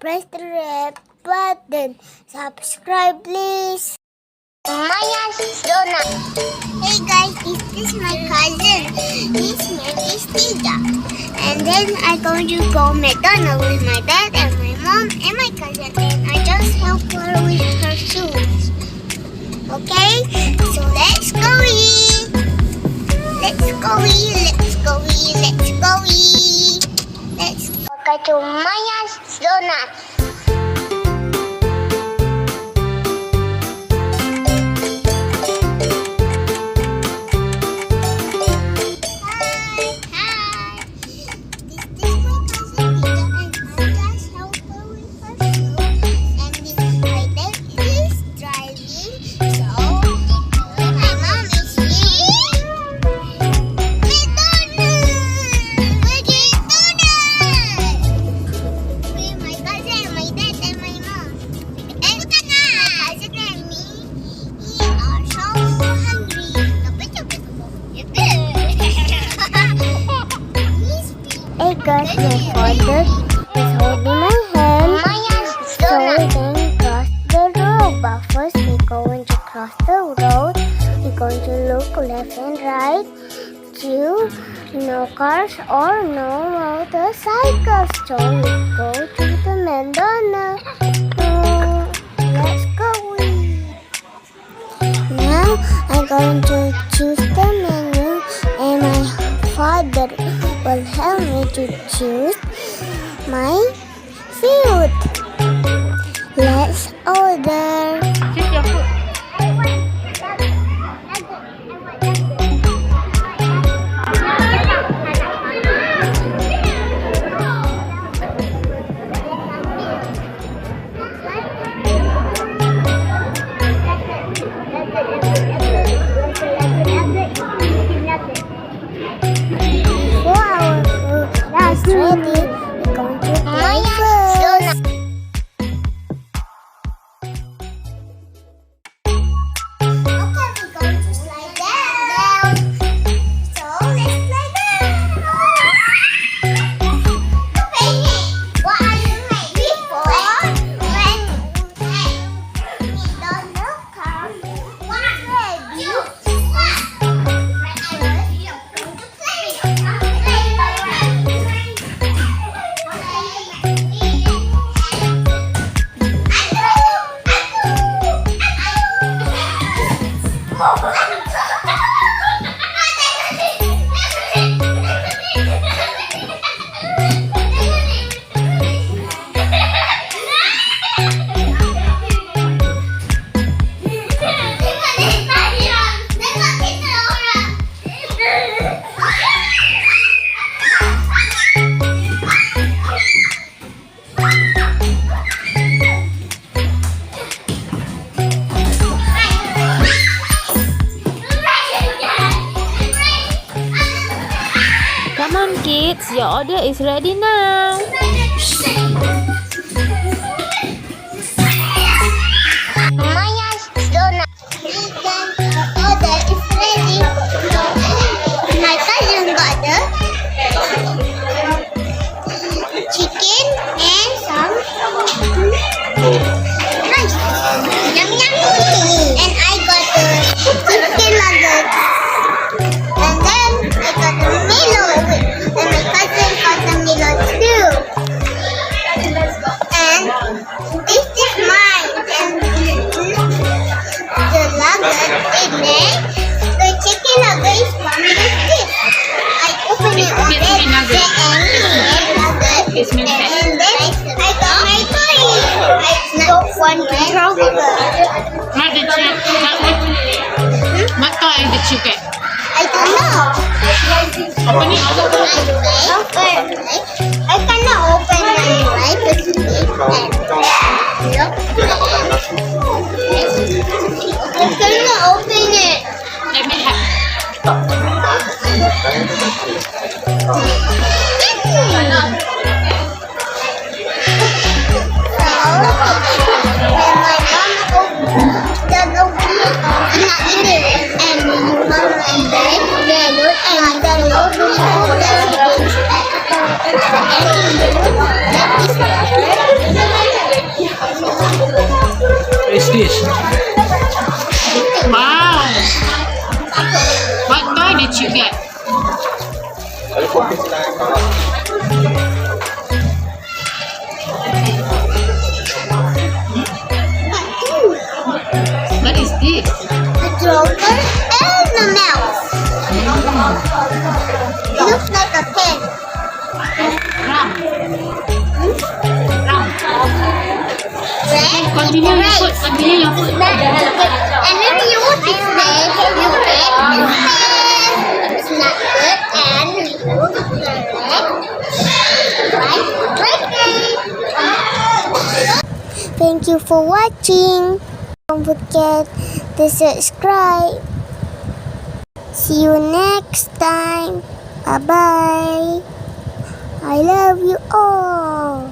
press the red button. Subscribe, please. Mayya's Zonas. Hey guys, this is my cousin. His name is Tija. And then I'm going to go McDonald's with my dad and my mom and my cousin. And I just help her with her shoes. Okay? So let's go eat. Let's go eat. Let's go eat. Let's go eat. Let's go to Mayya's Zonas. Because my father is holding my hand, so we can cross the road. But first we're going to cross the road. We're going to look left and right to no cars or no motorcycles. So we go to the McDonald's. Let's go. Now I'm going to choose the menu, and my father will help me to choose my food. Let's order. Choose your food. Ready? We're going to play first. Okay, we're going to slide down. So let's slide down. Okay, what are you ready for? When we don't look car, what ready? Come on kids, your order is ready now. Mayya's Zonas. The order is ready. My cousin got the chicken and some rice. Yum yum. And I got the chicken nuggets. And then I got the melon. And my cousin got the melon too. And this is mine. And the nugget in it. The chicken nugget is from this dish. I open it and then the nugget. And then I got my toy. I don't want to throw it. What toy did you get? I don't know. Open it. I cannot open my right because I cannot open it. Let me have. And What is this? The joker and the mouse. It looks like a pen. Red Continue is your red. food. Continue your food. And then you this red, you get this pen. It's not good. And you put the red. Thank you for watching. Don't forget to subscribe. See you next time. Bye bye. I love you all.